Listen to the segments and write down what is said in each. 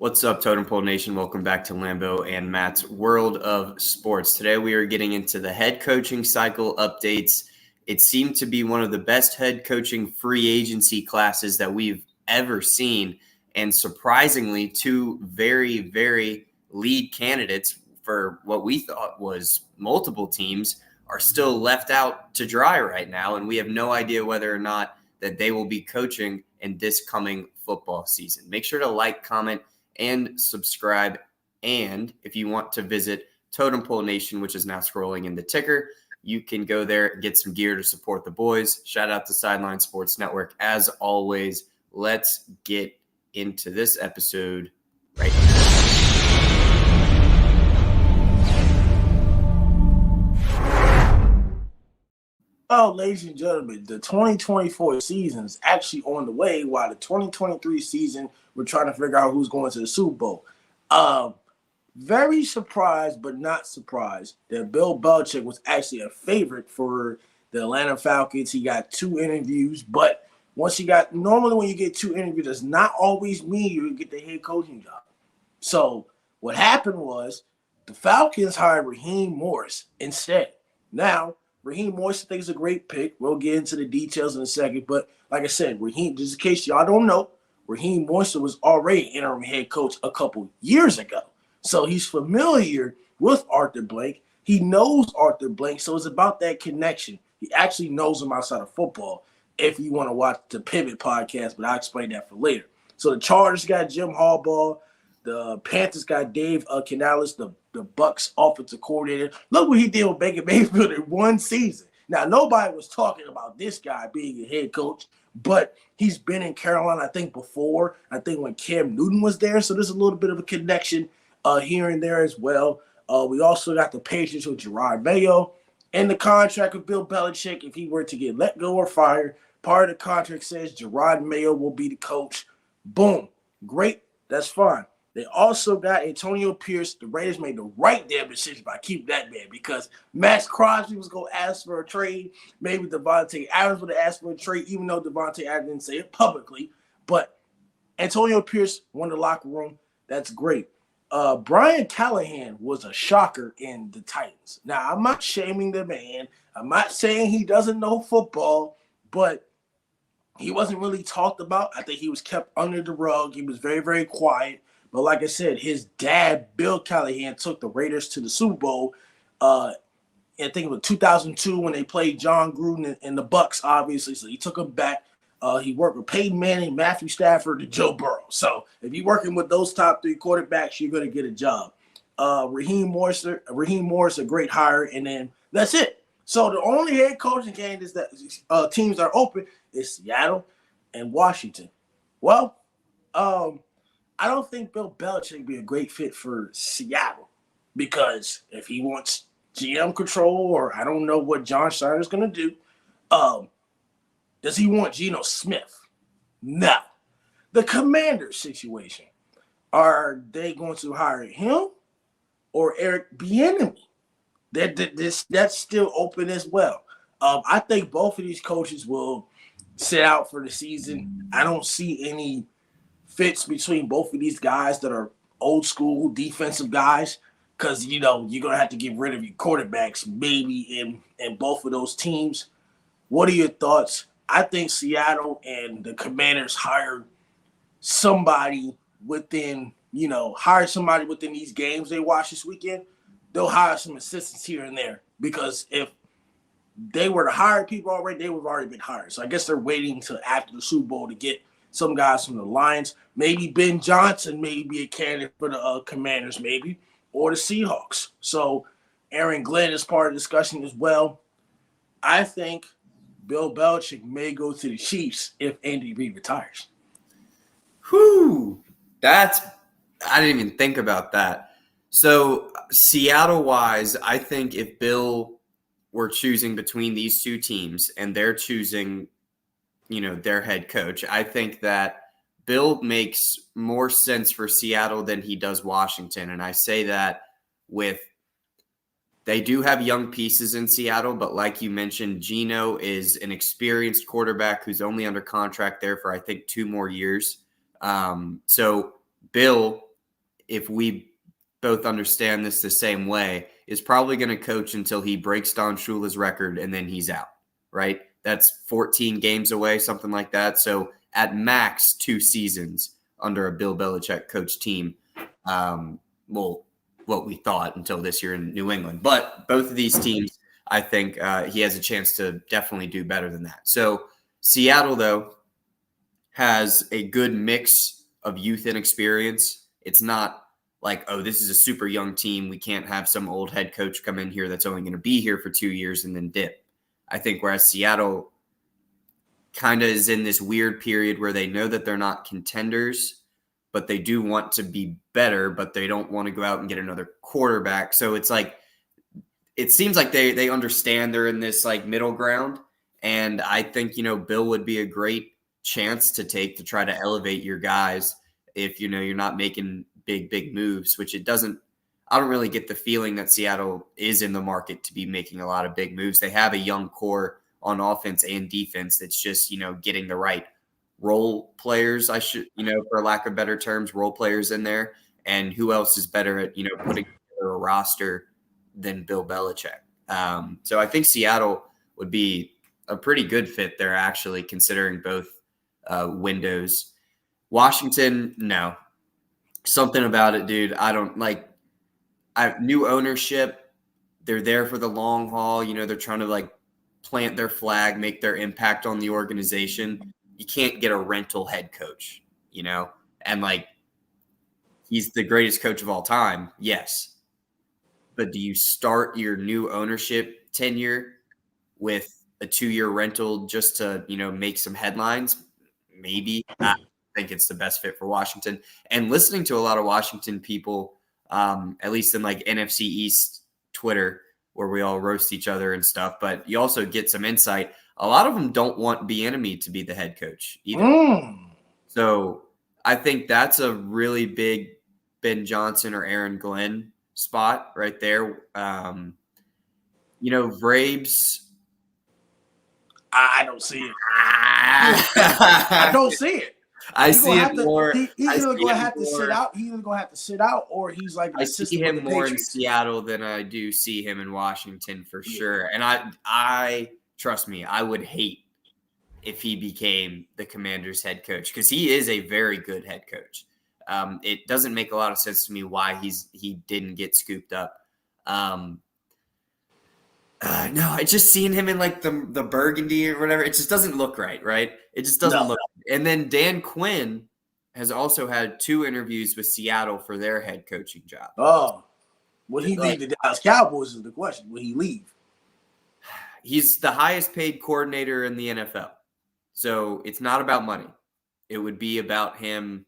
What's up, Totem Pole Nation? Welcome back to Lambo and Matt's World of Sports. Today we are getting into the head coaching cycle updates. It seemed to be one of the best head coaching free agency classes that we've ever seen. And surprisingly, two very, very lead candidates for what we thought was multiple teams are still left out to dry right now. And we have no idea whether or not that they will be coaching in this coming football season. Make sure to like, comment, and subscribe. And if you want to visit Totem Pole Nation, which is now scrolling in the ticker, you can go there and get some gear to support the boys. Shout out to Sideline Sports Network. As always, let's get into this episode right now. Well, ladies and gentlemen, the 2024 season is actually on the way, while the 2023 season, we're trying to figure out who's going to the Super Bowl. Very surprised, but not surprised, that Bill Belichick was actually a favorite for the Atlanta Falcons. He got 2 interviews, but normally when you get 2 interviews, does not always mean you get the head coaching job. So what happened was the Falcons hired Raheem Morris instead. Now, Raheem Morris, I think, is a great pick. We'll get into the details in a second. But like I said, Raheem, just in case y'all don't know, Raheem Morris was already interim head coach a couple years ago. So he's familiar with Arthur Blank. He knows Arthur Blank. So it's about that connection. He actually knows him outside of football if you want to watch the Pivot podcast, but I'll explain that for later. So the Chargers got Jim Harbaugh. The Panthers got Dave Canales, the Bucs offensive coordinator. Look what he did with Baker Mayfield in 1 season. Now, nobody was talking about this guy being a head coach, but he's been in Carolina, I think, before. I think when Cam Newton was there. So there's a little bit of a connection here and there as well. We also got the Patriots with Gerard Mayo. And the contract with Bill Belichick, if he were to get let go or fired, part of the contract says Gerard Mayo will be the coach. Boom. Great. That's fine. They also got Antonio Pierce. The Raiders made the right damn decision by keeping that man because Max Crosby was going to ask for a trade. Maybe Devontae Adams would have asked for a trade, even though Devontae Adams didn't say it publicly. But Antonio Pierce won the locker room. That's great. Brian Callahan was a shocker in the Titans. Now, I'm not shaming the man. I'm not saying he doesn't know football, but he wasn't really talked about. I think he was kept under the rug. He was very, very quiet. But like I said, his dad, Bill Callahan, took the Raiders to the Super Bowl. I think it was 2002 when they played John Gruden and the Bucs, obviously. So he took him back. He worked with Peyton Manning, Matthew Stafford, and Joe Burrow. So if you're working with those top 3 quarterbacks, you're going to get a job. Raheem Morris, a great hire, and then that's it. So the only head coaching candidates that teams are open is Seattle and Washington. Well, I don't think Bill Belichick would be a great fit for Seattle because if he wants GM control, or I don't know what John Schneider's going to do, does he want Geno Smith? No. The Commanders situation, are they going to hire him or Eric Bieniemy? That's still open as well. I think both of these coaches will sit out for the season. I don't see any fits between both of these guys that are old school defensive guys because, you're going to have to get rid of your quarterbacks maybe in both of those teams. What are your thoughts? I think Seattle and the Commanders hire somebody within these games they watch this weekend. They'll hire some assistants here and there because if they were to hire people already, they would have already been hired. So I guess they're waiting till after the Super Bowl to get some guys from the Lions. Maybe Ben Johnson may be a candidate for the Commanders, maybe, or the Seahawks. So Aaron Glenn is part of the discussion as well. I think Bill Belichick may go to the Chiefs if Andy Reid retires. Whew. I didn't even think about that. So Seattle-wise, I think if Bill were choosing between these 2 teams and they're choosing their head coach, I think that Bill makes more sense for Seattle than he does Washington. And I say that they do have young pieces in Seattle, but like you mentioned, Geno is an experienced quarterback who's only under contract there for, I think, 2 more years. So Bill if we both understand this the same way, is probably going to coach until he breaks Don Shula's record and then he's out, right? That's 14 games away, something like that. So at max 2 seasons under a Bill Belichick coach team. Well, what we thought until this year in New England. But both of these teams, I think he has a chance to definitely do better than that. So Seattle, though, has a good mix of youth and experience. It's not like, oh, this is a super young team. We can't have some old head coach come in here that's only going to be here for 2 years and then dip. I think whereas Seattle kind of is in this weird period where they know that they're not contenders, but they do want to be better, but they don't want to go out and get another quarterback. So it's like, it seems like they understand they're in this like middle ground. And I think, Bill would be a great chance to take to try to elevate your guys if, you're not making big moves, which I don't really get the feeling that Seattle is in the market to be making a lot of big moves. They have a young core on offense and defense that's just, getting the right role players, for lack of better terms, role players in there. And who else is better at, putting together a roster than Bill Belichick? So I think Seattle would be a pretty good fit there, actually, considering both windows. Washington, no. Something about it, dude. I don't like new ownership. They're there for the long haul. They're trying to like plant their flag, make their impact on the organization. You can't get a rental head coach, and like he's the greatest coach of all time. Yes. But do you start your new ownership tenure with a 2-year rental just to, make some headlines? Maybe. I think it's the best fit for Washington. And listening to a lot of Washington people, at least in like NFC East Twitter, where we all roast each other and stuff, but you also get some insight. A lot of them don't want Bieniemy to be the head coach either. So I think that's a really big Ben Johnson or Aaron Glenn spot right there. Vrabes. I don't see it. I don't see it. I see it more. He's either going to have to sit out. He's either going to have to sit out, or he's like. I see him more in Seattle than I do see him in Washington for sure. And I trust me, I would hate if he became the Commanders' head coach because he is a very good head coach. It doesn't make a lot of sense to me why he didn't get scooped up. No, it's just seeing him in like the burgundy or whatever. It just doesn't look right? It just doesn't look. And then Dan Quinn has also had 2 interviews with Seattle for their head coaching job. Oh, will he leave the Dallas Cowboys is the question. Will he leave? He's the highest paid coordinator in the NFL. So it's not about money. It would be about him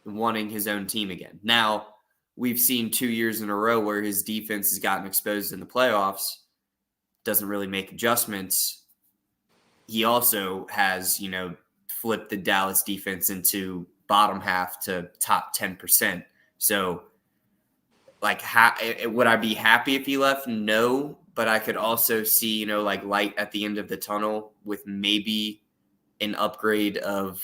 wanting his own team again. Now, we've seen 2 years in a row where his defense has gotten exposed in the playoffs, doesn't really make adjustments. He also has, flipped the Dallas defense into bottom half to top 10%. So, like, would I be happy if he left? No, but I could also see, like light at the end of the tunnel with maybe an upgrade of,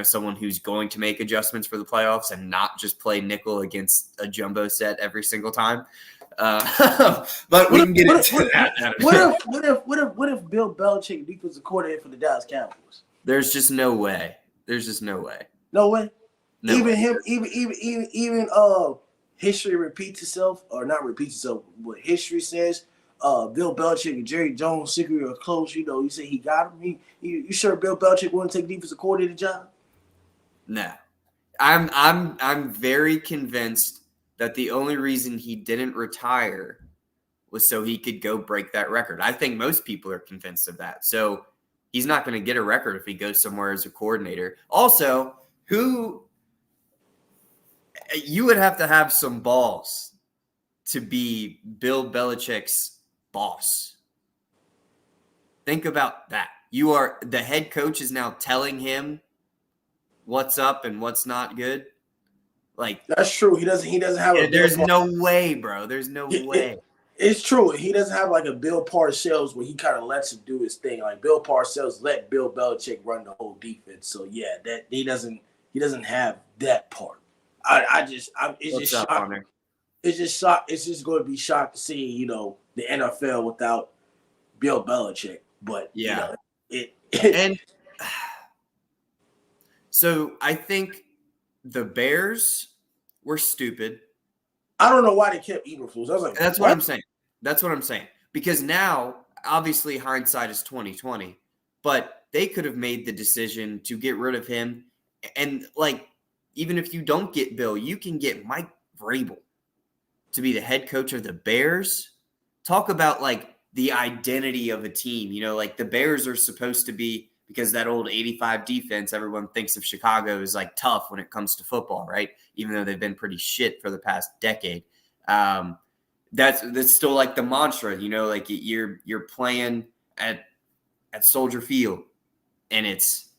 someone who's going to make adjustments for the playoffs and not just play nickel against a jumbo set every single time. But we can get into that. What if Bill Belichick defensive coordinator for the Dallas Cowboys? There's just no way. There's just no way. No way. No even way. him, even history repeats itself, or not repeats itself. What history says, Bill Belichick and Jerry Jones secretly are close. You say he got him. You sure Bill Belichick wouldn't take defensive coordinator job? No, I'm very convinced that the only reason he didn't retire was so he could go break that record. I think most people are convinced of that. So he's not going to get a record if he goes somewhere as a coordinator. Also, you would have to have some balls to be Bill Belichick's boss. Think about that. The head coach is now telling him what's up and what's not good. Like, that's true. He doesn't have there's no way, bro. There's no way. It's true. He doesn't have like a Bill Parcells where he kind of lets him do his thing. Like Bill Parcells let Bill Belichick run the whole defense. So yeah, that he doesn't have that part. It's What's just up, shock. Hunter? It's just shock. It's just going to be shocked to see, the NFL without Bill Belichick. But Yeah. it. And so I think the Bears were stupid. I don't know why they kept Eberflus. I was like, That's what I'm saying. That's what I'm saying. Because now, obviously, hindsight is 2020, but they could have made the decision to get rid of him. And even if you don't get Bill, you can get Mike Vrabel to be the head coach of the Bears. Talk about the identity of a team. The Bears are supposed to be, because that old 85 defense, everyone thinks of Chicago as tough when it comes to football, right? Even though they've been pretty shit for the past decade. That's still the mantra, you're playing at Soldier Field, and it's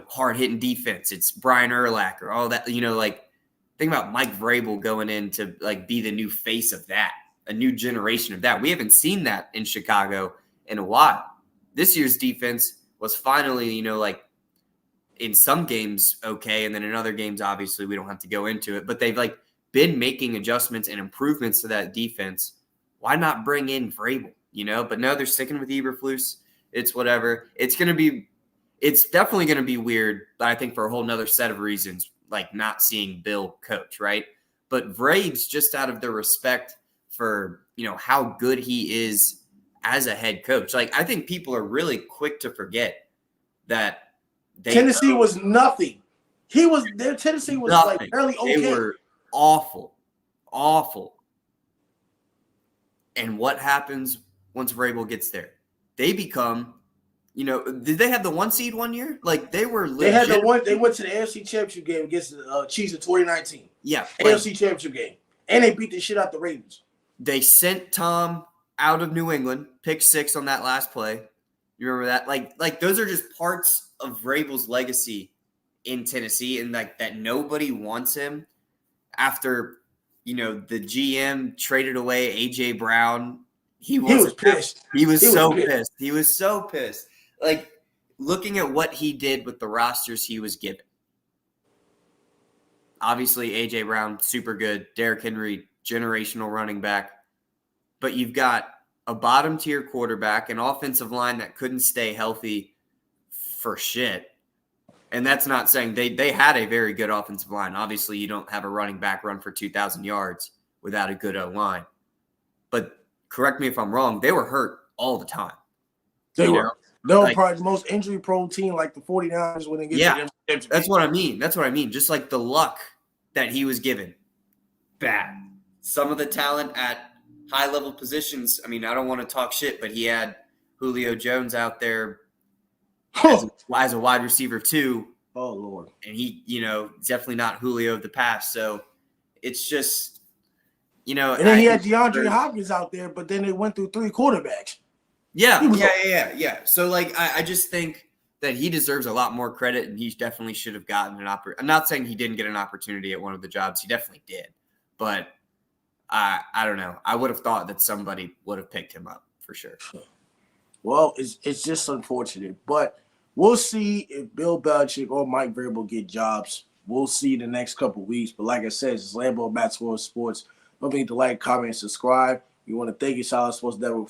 hard hitting defense. It's Brian Urlacher, all that. Think about Mike Vrabel going in to be the new face of that, a new generation of that. We haven't seen that in Chicago in a while. This year's defense was finally, in some games okay, and then in other games, obviously, we don't have to go into it, but they've been making adjustments and improvements to that defense. Why not bring in Vrabel? But no, they're sticking with Eberflus. It's whatever. It's definitely going to be weird, but I think for a whole nother set of reasons, not seeing Bill coach, right? But Vrabes, just out of the respect for, how good he is as a head coach. I think people are really quick to forget that Tennessee was nothing. Tennessee was nothing. barely okay. They were awful. And what happens once Vrabel gets there? They become, did they have the 1 seed one year? They were legit. They had the one. They went to the AFC Championship game against the Chiefs in 2019. Yeah, AFC Championship game, and they beat the shit out the Ravens. They sent Tom out of New England, pick 6 on that last play. You remember that? Those are just parts of Vrabel's legacy in Tennessee, and that nobody wants him after, the GM traded away AJ Brown. He was pissed. He was so pissed. He was so pissed. Looking at what he did with the rosters he was given. Obviously, AJ Brown, super good. Derrick Henry, generational running back. But you've got a bottom-tier quarterback, an offensive line that couldn't stay healthy for shit. And that's not saying they had a very good offensive line. Obviously, you don't have a running back run for 2,000 yards without a good O-line. But correct me if I'm wrong, they were hurt all the time. They were probably the most injury-prone team, like the 49ers when they get to the That's what I mean. Just the luck that he was given. Bad. Some of the talent at high-level positions, I don't want to talk shit, but he had Julio Jones out there as a wide receiver too. Oh, Lord. And he, definitely not Julio of the past. So it's just, And then he had DeAndre Hopkins out there, but then they went through 3 quarterbacks. Yeah. So, I just think that he deserves a lot more credit, and he definitely should have gotten an opportunity. I'm not saying he didn't get an opportunity at one of the jobs. He definitely did. But I don't know. I would have thought that somebody would have picked him up for sure. Well, it's just unfortunate. But we'll see if Bill Belichick or Mike Vrabel get jobs. We'll see in the next couple of weeks. But like I said, it's Lambo, Matt's World Sports. Don't forget to like, comment, and subscribe. We want to thank you, Solid Sports Network,